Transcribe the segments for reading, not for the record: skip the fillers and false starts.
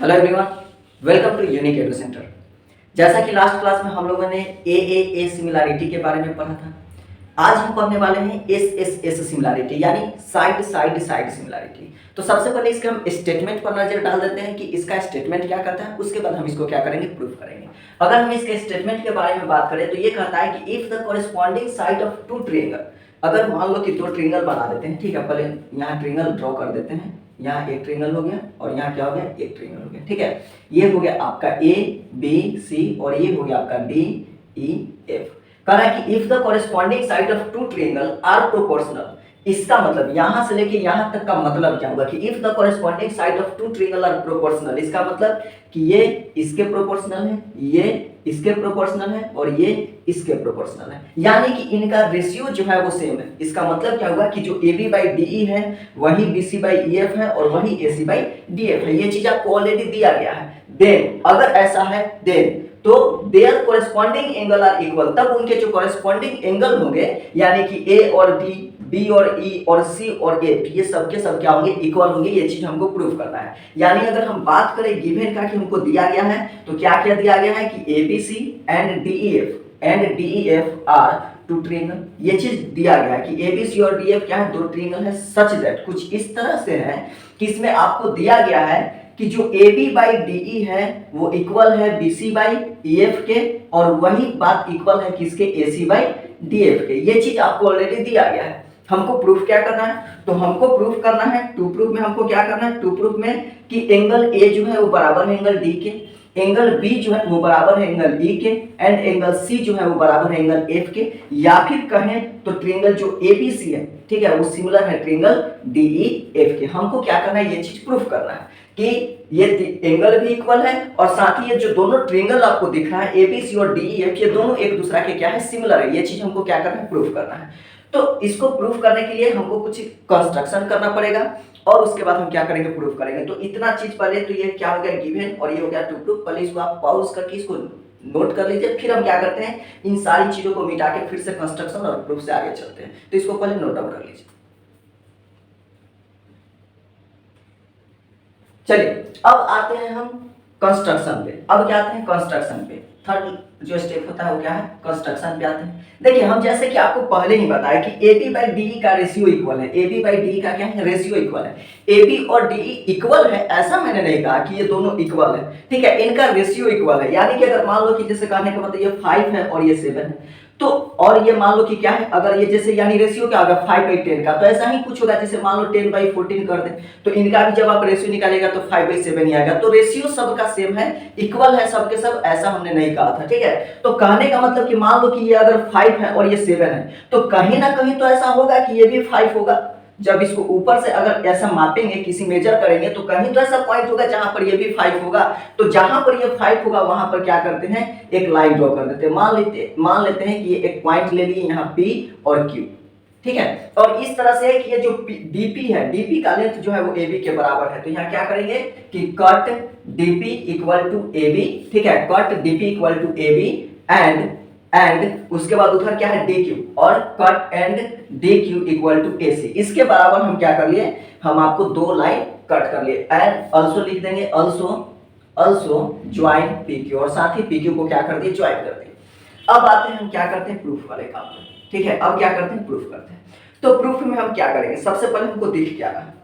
Hello everyone, welcome to unique edu centre. जैसा कि last class में हम लोगों ने ए सिमिलैरिटी के बारे में पढ़ा था, आज हम पढ़ने वाले हैं एस सिमिलैरिटी यानी साइड साइड साइड सिमिलैरिटी। तो सबसे पहले इसके हम स्टेटमेंट पर नजर डाल देते हैं कि इसका स्टेटमेंट क्या कहता है, उसके बाद हम इसको क्या करेंगे, प्रूफ करेंगे। अगर हम इसके स्टेटमेंट के बारे में बात करें तो ये कहता है कि if the corresponding side of two triangle, अगर मान लो कि दो ट्रायंगल बना देते हैं, ठीक है, पहले यहाँ ट्रायंगल ड्रॉ कर देते हैं। यहाँ एक ट्रायंगल हो गया और यहाँ क्या हो गया, एक ट्रायंगल हो गया, ठीक है। ये हो गया आपका ए बी सी और ये हो गया आपका डी ई एफ। कह रहा है कि if the corresponding side of two triangle are proportional, इसका मतलब यहां से लेके यहां तक का मतलब क्या होगा कि if the corresponding side of two triangle are proportional, इसका मतलब कि ये इसके प्रोपोर्शनल है, ये इसके प्रोपोर्शनल है और ये इसके प्रोपोर्शनल है, यानी कि इनका रेशियो जो है वो सेम है। इसका मतलब क्या होगा कि जो AB बाई DE है वही BC बाई EF है और वही AC बाई DF है। ये चीज आपको ऑलरेडी दिया गया है। देन अगर ऐसा है देन तो their corresponding angle are equal, तब उनके जो कोरेस्पॉन्डिंग एंगल होंगे यानी कि A और D, B और E और C और F, ये सब के सब क्या होंगे, इक्वल होंगे। ये चीज हमको प्रूव करना है। यानी अगर हम बात करें गिवन का कि हमको दिया गया है तो क्या क्या दिया गया है कि ABC and DEF are two triangle, ये चीज दिया गया है कि ABC और DF क्या है, दो ट्रायंगल है। सच दैट कुछ इस तरह से है कि इसमें आपको दिया गया है कि जो AB बाई DE है वो इक्वल है BC बाई EF के और वही बात इक्वल है किसके, AC बाई DF के। ये चीज आपको ऑलरेडी दिया गया है। हमको प्रूफ क्या करना है, तो हमको प्रूफ करना है टू प्रूफ में हमको क्या करना है, टू प्रूफ में कि एंगल A जो है वो बराबर है एंगल D के, एंगल B जो है वो बराबर है एंगल E के एंड एंगल C जो है वो बराबर है एंगल F के, या फिर कहें तो ट्रायंगल जो ABC है, ठीक है, वो सिमिलर है ट्रायंगल DEF के। हमको क्या करना है, ये चीज प्रूफ करना है कि ये एंगल भी इक्वल है और साथ ही ये जो दोनों ट्रायंगल आपको दिख रहा है ABC और DEF, ये दोनों एक दूसरे के क्या है, सिमिलर है। ये चीज हमको क्या करना है, प्रूफ करना है। तो इसको प्रूफ करने के लिए हमको कुछ कंस्ट्रक्शन करना पड़ेगा और उसके बाद हम क्या करेंगे, प्रूफ करेंगे। तो इतना चीज पहले तो ये क्या हो गया, गिवन, और ये हो गया टू प्रूफ। पहले इसको आप पॉज करके इसको नोट कर लीजिए, फिर हम क्या करते हैं, इन सारी चीजों को मिटा के फिर से कंस्ट्रक्शन और प्रूफ से आगे चलते हैं। तो इसको पहले नोट डाउन कर लीजिए। चलिए अब आते हैं हम कंस्ट्रक्शन पे। अब क्या आते हैं कंस्ट्रक्शन पे, थर्ड जो स्टेप होता है वो क्या है, कंस्ट्रक्शन पे आते हैं। देखिए हम जैसे कि आपको पहले ही बताया कि AB बाई DE का रेशियो इक्वल है, AB बाई DE का क्या है, रेशियो इक्वल है। AB और DE इक्वल है ऐसा मैंने नहीं कहा कि ये दोनों इक्वल है, ठीक है, इनका रेशियो इक्वल है। यानी कि अगर मान लो कि जैसे कहने का मतलब ये 5 है और ये 7 है, तो और ये मान लो कि क्या है, अगर ये जैसे यानी रेशियो क्या होगा 5/10 का, तो ऐसा ही कुछ होगा जैसे मान लो 10/14 कर दे, तो इनका भी जब आप रेशियो निकालेगा तो 5/7 ही आएगा। तो रेशियो सबका सेम है, इक्वल है सबके सब, ऐसा हमने नहीं कहा था, ठीक है। तो कहने का मतलब कि मान लो कि ये अगर 5 है और ये 7 है, तो कहीं ना कहीं तो ऐसा होगा कि ये भी 5 होगा। जब इसको ऊपर से अगर ऐसा मापेंगे, किसी मेजर करेंगे, तो कहीं तो ऐसा पॉइंट होगा जहां पर ये भी 5 होगा। तो जहां पर ये 5 होगा वहां पर क्या करते हैं, एक लाइन ड्रॉ कर देते हैं। मान लेते हैं कि ये एक पॉइंट ले लिए यहाँ P और Q, ठीक है। और इस तरह से है कि ये जो DP है, DP का लेंथ जो है वो AB के बराबर है। तो यहाँ क्या करेंगे कि cut DP equal to AB, ठीक है, cut DP equal to AB and उसके बाद उधर क्या है DQ, और cut and DQ equal to AC। इसके बराबर हम क्या कर लिए, हम आपको दो लाइन कट कर लिए एंड ऑल्सो लिख देंगे, ऑल्सो ज्वाइन PQ, और साथ ही PQ को क्या कर दिए, ज्वाइन कर दिए। अब आते हैं हम क्या करते हैं, प्रूफ वाले काम पे, ठीक है। अब क्या करते हैं, प्रूफ करते हैं। तो प्रूफ में हम क्या करेंगे, सबसे पहले हमको दिख क्या रहा है,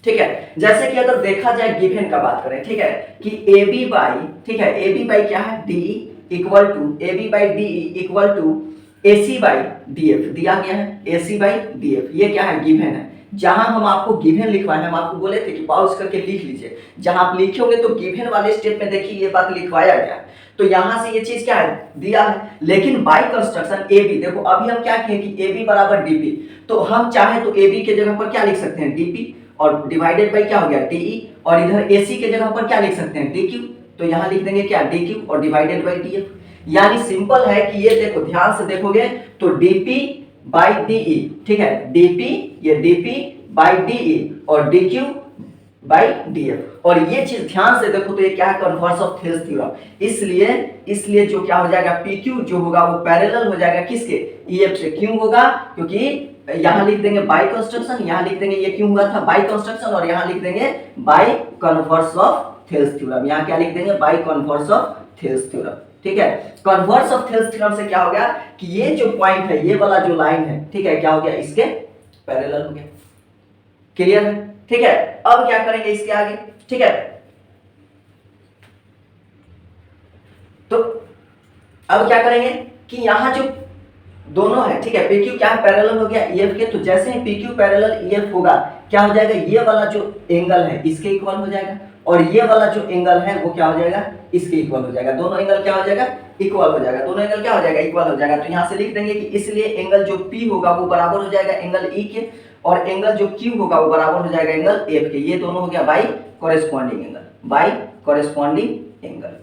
ठीक है। जैसे कि अगर देखा जाए गिवन का बात करें, ठीक है, कि AB बाई, ठीक है, AB बाई क्या है DE equal to AB by DE equal to AC by DF दिया गया है, AC बाई DF, ये क्या है, गिवन है। जहां हम आपको गिवन लिखवाए हैं, हम आपको बोले थे कि पॉज करके लिख लीजिए। जहां आप लिखोगे तो गिवन वाले स्टेप में देखिए ये बात लिखवाया गया, तो यहां से ये चीज क्या है, दिया है। लेकिन बाय कंस्ट्रक्शन AB, देखो अभी हम क्या किए कि AB बराबर DP, तो हम चाहे तो AB के जगह पर क्या लिख सकते हैं, DP, और डिवाइडेड बाई क्या हो गया DE, और इधर AC के जगह पर क्या लिख सकते हैं, DQ, तो यहाँ लिख देंगे क्या, DQ और डिवाइडेड बाई DF। यानी सिंपल है कि ये देखो ध्यान से देखोगे तो DP बाई DE, ठीक है, DP, ये DP बाई DE और DQ बाई DF, और ये चीज ध्यान से देखो तो ये क्या है, कन्वर्स ऑफ थेल्स थ्योरम। इसलिए जो क्या हो जाएगा, PQ जो होगा वो पैरेलल हो जाएगा किसके, EF से। क्यों होगा, क्योंकि यहाँ लिख देंगे बाई कंस्ट्रक्शन, यहाँ लिख देंगे ये क्यों हुआ था बाई कंस्ट्रक्शन, और यहाँ लिख देंगे by converse of Thales theorem. यहाँ क्या लिख देंगे, by converse of Thales theorem. ठीक है, कन्वर्स ऑफ थेल्स थ्योरम से क्या हो गया कि ये जो पॉइंट है, ये वाला जो लाइन है, ठीक है, क्या हो गया, इसके पैरेलल हो गया। क्लियर है? ठीक है, अब क्या करेंगे इसके आगे, ठीक है, तो अब क्या करेंगे कि यहां जो दोनों है, ठीक है, PQ क्या है, पैरेलल हो गया EF के, तो जैसे ही PQ पैरेलल EF होगा, क्या हो जाएगा, ये वाला जो एंगल है इसके इक्वल हो जाएगा, और ये वाला जो एंगल है वो क्या हो जाएगा, इसके इक्वल हो जाएगा। दोनों एंगल क्या हो जाएगा, इक्वल हो जाएगा। दोनों एंगल क्या हो जाएगा, इक्वल हो जाएगा। तो यहाँ से लिख देंगे कि इसलिए एंगल जो P होगा वो बराबर हो जाएगा एंगल E के, और एंगल जो Q होगा वो बराबर हो जाएगा एंगल F के। ये दोनों हो गया by corresponding angle, by corresponding angle.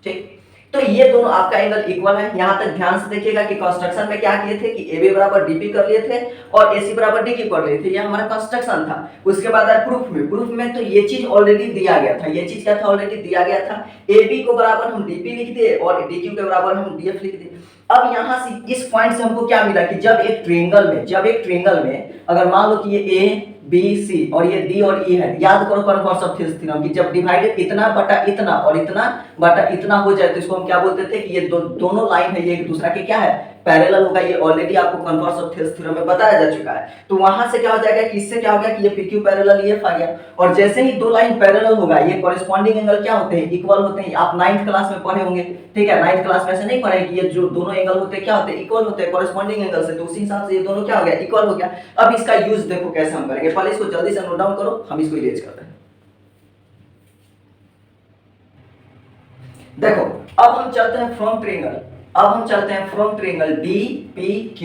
ठीक, तो ये दोनों आपका एंगल इक्वल है। यहां तक ध्यान से देखिएगा कि कंस्ट्रक्शन में क्या किए थे कि AB बराबर DP कर लिए थे और AC बराबर DQ कर लिए थे। ये हमारा कंस्ट्रक्शन था। उसके बाद प्रूफ में तो ये चीज ऑलरेडी दिया गया था। ये चीज क्या था, ऑलरेडी दिया गया था। AB को बराबर हम DP लिख दिए और DQ के बराबर हम DF लिख दिए। अब यहां से इस पॉइंट से हमको क्या मिला कि जब एक ट्रायंगल में अगर मान लो कि ये A B C और ये D और E है, याद करो कन्वर्स ऑफ थेल्स थ्योरम कि जब डिवाइडेड इतना बटा इतना और इतना बटा इतना हो जाए तो इसको हम क्या बोलते थे कि ये दोनों लाइन है, ये एक दूसरा के क्या है, पैरेलल होगा। ये ऑलरेडी आपको कन्वर्स ऑफ थेल्स थ्योरम में बताया जा चुका है। तो वहां से क्या हो जाएगा कि इससे क्या हो गया कि ये PQ पैरेलल EF आ गया, और जैसे ही दो लाइन पैरेलल होगा, ये कॉरेस्पॉन्डिंग एंगल क्या होते हैं, इक्वल होते हैं। आप 9th क्लास में पढ़े होंगे, ठीक है, 9th क्लास में ऐसे नहीं पढ़े कि ये जो दोनों एंगल होते हैं क्या होते हैं, इक्वल होते हैं कॉरेस्पॉन्डिंग एंगल से। तो उसी हिसाब से ये दोनों क्या हो गया, इक्वल हो गया। अब इसका यूज देखो कैसे हम करेंगे, पहले इसको जल्दी से नोट डाउन करो, हम इसको इरेज करते हैं। देखो अब हम चलते हैं from triangle DPQ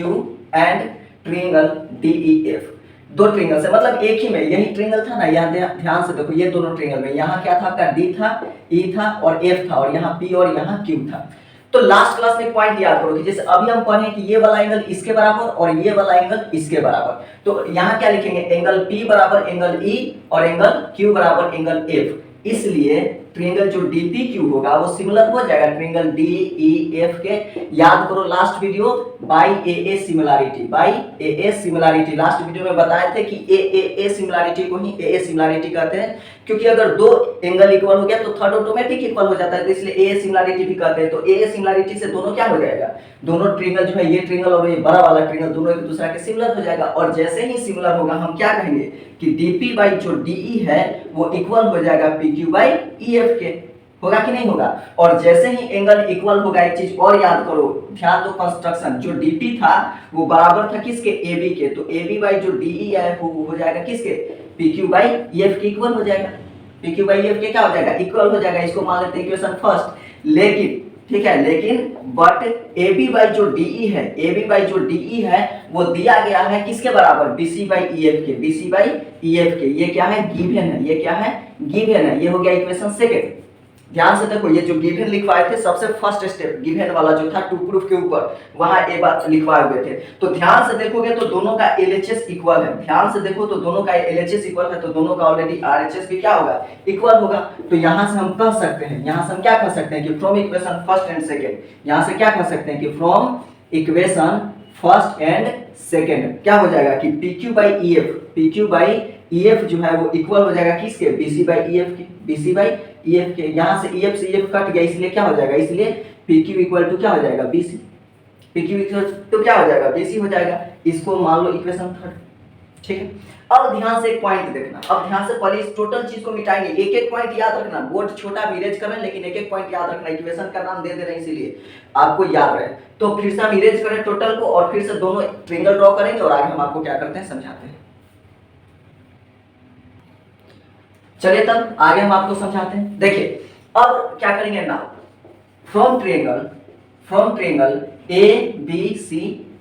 and triangle DEF। दो ट्रायंगल से मतलब एक ही में, यही ट्रायंगल था ना, यहाँ ध्यान से देखो, ये दोनों ट्रायंगल में यहाँ क्या था, आपका D था, E था और F था, और यहाँ P और यहाँ Q था। तो लास्ट क्लास में एक पॉइंट याद करो कि जैसे अभी हम पढ़े कि ये वाला एंगल इसके बराबर और ये वाला एंगल इसके बराबर, तो यहाँ क्या लिखेंगे, एंगल P बराबर एंगल E और एंगल Q बराबर एंगल F। इसलिए ट्रायंगल जो DPQ होगा वो सिमिलर हो जाएगा ट्रायंगल DEF के। याद करो last video by AA similarity, last video में बताए थे कि AA सिमिलरिटी को ही AA सिमिलरिटी कहते हैं, क्योंकि अगर दो एंगल इक्वल हो गया तो थर्ड ऑटोमेटिक इक्वल हो जाता है, तो इसलिए AA सिमिलरिटी भी कहते हैं। तो AA सिमिलरिटी से दोनों क्या हो जाएगा, दोनों ट्रायंगल जो है, ये ट्रायंगल और ये बड़ा वाला ट्रायंगल, दोनों एक दूसरे के सिमिलर हो जाएगा। और जैसे ही सिमिलर होगा हम क्या कहेंगे कि DP बाई जो DE है वो इक्वल हो जाएगा PQ बाई EF के। होगा कि नहीं होगा? और जैसे ही एंगल इक्वल होगा, एक चीज और याद करो, ध्यान दो, कंस्ट्रक्शन जो DP था वो बराबर था किसके, AB के। तो AB बाई जो DE है वो हो जाएगा किसके, PQ बाई EF के इक्वल हो जाएगा। PQ बाई EF के क्या हो जाएगा, इक्वल हो जाएगा। इसको मान लेते हैं इक्वेशन फर्स्ट। लेकिन ठीक है, लेकिन बट AB बाई जो DE है वो दिया गया है किसके बराबर, BC बाई EF के। ये क्या है, गिवन है, ये क्या है, गिवन है। ये हो गया इक्वेशन सेकंड। ध्यान से देखो, ये जो गिवन लिखवाए थे सबसे फर्स्ट स्टेप गिवन वाला जो था टू प्रूफ के ऊपर, वहां ये बात लिखवाए हुए थे। तो ध्यान से देखोगे तो दोनों का LHS इक्वल है। ध्यान से देखो तो दोनों का LHS इक्वल है, तो दोनों का ऑलरेडी RHS भी क्या होगा, इक्वल होगा। तो यहां से हम कह सकते हैं, यहां से हम क्या कह सकते हैं कि from equation first and second, यहां से क्या कह सकते हैं कि from equation first and second क्या हो जाएगा कि PQ बाई EF जो है वो इक्वल हो जाएगा किसके, BC बाई EF के। यहाँ से EF से EF कट गया, इसलिए क्या हो जाएगा, इसलिए PQ इक्वल टू क्या हो जाएगा, BC। PQ इक्वल टू क्या हो जाएगा, BC हो जाएगा। इसको मान लो इक्वेशन थर्ड। ठीक है, अब ध्यान से एक पॉइंट देखना। अब ध्यान से पहले इस टोटल चीज को मिटाएंगे, एक एक पॉइंट याद रखना। बोर्ड छोटा इरेज कर रहे हैं लेकिन एक एक पॉइंट याद रखना, इक्वेशन का नाम दे दे रहे हैं इसीलिए आपको याद रहे। तो फिर से हम इरेज करें टोटल को और फिर से दोनों ट्रायंगल ड्रॉ करेंगे और आगे हम आपको क्या करते हैं समझाते हैं। चलिए तब आगे हम आपको समझाते हैं। देखिए अब क्या करेंगे ना, from triangle ABC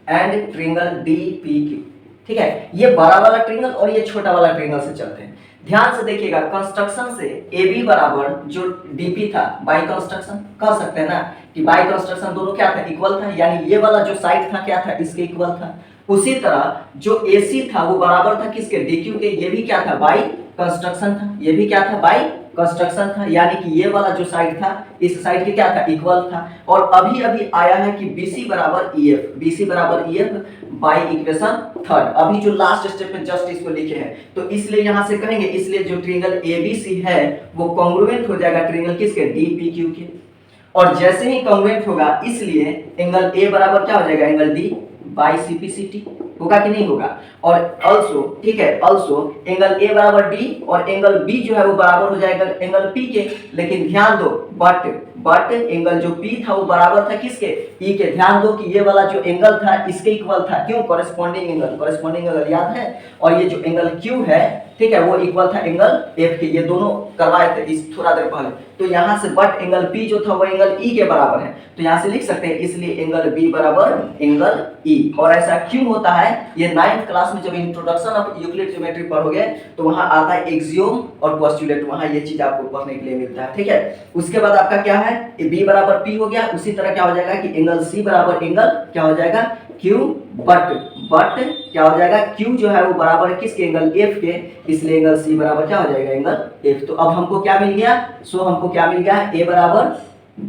and triangle DPQ। ठीक है, ये बड़ा वाला ट्रायंगल और ये छोटा वाला ट्रायंगल से चलते हैं। ध्यान से देखिएगा, कंस्ट्रक्शन से AB बराबर जो DP था बाय कंस्ट्रक्शन कह सकते हैं ना कि बाय कंस्ट्रक्शन दोनों क्या था, इक्वल था, यानी ये वाला जो साइड था क्या था, इसके इक्वल था। उसी तरह जो AC था वो बराबर था किसके, DQ के। ये भी क्या था, बाय कंस्ट्रक्शन था, ये भी क्या था, बाय कंस्ट्रक्शन था, यानी कि ये वाला जो साइड था इस साइड के क्या था, इक्वल था। और अभी अभी आया है कि BC बराबर EF बाय इक्वेशन थर्ड। अभी जो लास्ट स्टेप में जस्ट इसको लिखे हैं, तो इसलिए यहां से कहेंगे, इसलिए जो ट्रायंगल ABC है वो कॉन्ग्रुएंट हो जाएगा ट्रायंगल किसके, DPQ के। और जैसे ही कॉन्ग्रुएंट होगा, इसलिए एंगल A बराबर क्या हो जाएगा, एंगल D बाय CPCT होगा कि नहीं होगा। और अल्सो ठीक है, अल्सो एंगल A बराबर D और एंगल B जो है वो बराबर हो जाएगा एंगल P के। लेकिन ध्यान दो, बट एंगल जो P था वो बराबर था किसके, E के। ध्यान दो कि ये वाला जो एंगल था इसके इक्वल था, क्यों, कॉरेस्पॉन्डिंग एंगल याद है। और ये जो एंगल Q है, ठीक है, वो इक्वल था एंगल F के। ये दोनों करवाए थे इस थोड़ा देर पहले। तो यहाँ से बट एंगल P जो था वो एंगल E के बराबर है, तो यहाँ से लिख सकते हैं, इसलिए एंगल B बराबर एंगल E। और ऐसा क्यों होता है, ये 9th क्लास में जब इंट्रोडक्शन ऑफ यूक्लिड ज्योमेट्री पढ़ोगे तो वहां आता है एक्सियोम और पोस्टुलेट, वहां ये चीज आपको पढ़ने के लिए मिलता है, ठीक है। उसके बाद आपका क्या है, B बराबर P हो गया। उसी तरह क्या हो जाएगा कि एंगल C बराबर एंगल क्या हो जाएगा, Q, बट क्या हो जाएगा, Q जो है वो बराबर है किसके, एंगल F के, इसलिए एंगल C बराबर क्या हो जाएगा, एंगल F। तो अब हमको क्या मिल गया, हमको क्या मिल गया है, A बराबर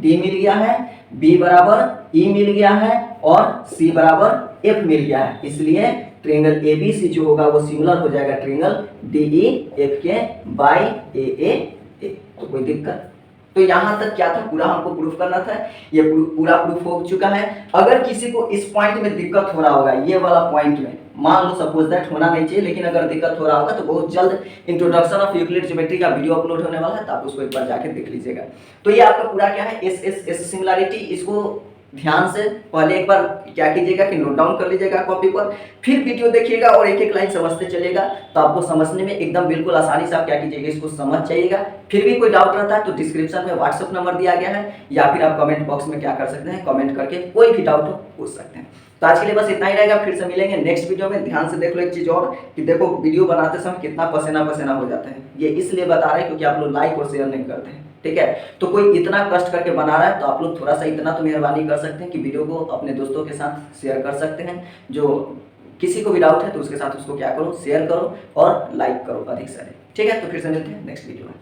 D मिल गया है, B बराबर E मिल गया है और C बराबर F मिल गया है। इसलिए ट्रायंगल ABC जो होगा वो सिमिलर हो जाएगा ट्रायंगल DEF के बाय AAA। तो कोई दिक्कत, तो यहां तक क्या था, पूरा हमको प्रूफ करना था। ये पूरा प्रूफ हो चुका है। अगर किसी को इस पॉइंट में दिक्कत हो रहा होगा, ये वाला पॉइंट में, मान लो सपोज दैट होना नहीं चाहिए, लेकिन अगर दिक्कत हो रहा होगा तो बहुत जल्द इंट्रोडक्शन ऑफ यूक्लिड ज्योमेट्री का वीडियो अपलोड होने वाला है, तो आप उसको एक बार जाके देख लीजिएगा। तो ये आपका पूरा क्या है, एस सिमिलरिटी। इसको ध्यान से पहले एक बार क्या कीजिएगा कि नोट डाउन कर लीजिएगा कॉपी पर, फिर वीडियो देखिएगा और एक एक लाइन समझते चलेगा, तो आपको समझने में एकदम बिल्कुल आसानी से आप क्या कीजिएगा, इसको समझ जाइएगा। फिर भी कोई डाउट रहता है तो डिस्क्रिप्शन में व्हाट्सएप नंबर दिया गया है, या फिर आप कमेंट बॉक्स में क्या कर सकते हैं, कमेंट करके कोई भी डाउट हो पूछ सकते हैं। तो आज के लिए बस इतना ही रहेगा, फिर से मिलेंगे नेक्स्ट वीडियो में। ध्यान से देख लो एक चीज और, कि देखो वीडियो बनाते समय कितना पसीना पसीना हो जाता है, ये इसलिए बता रहे हैं क्योंकि आप लोग लाइक और शेयर नहीं करते हैं, ठीक है। तो कोई इतना कष्ट करके बना रहा है, तो आप लोग थोड़ा सा इतना तो मेहरबानी कर सकते हैं कि वीडियो को अपने दोस्तों के साथ शेयर कर सकते हैं। जो किसी को भी डाउट है तो उसके साथ उसको क्या करो, शेयर करो और लाइक करो अधिक से अधिक, ठीक है। तो फिर से मिलते हैं नेक्स्ट वीडियो में।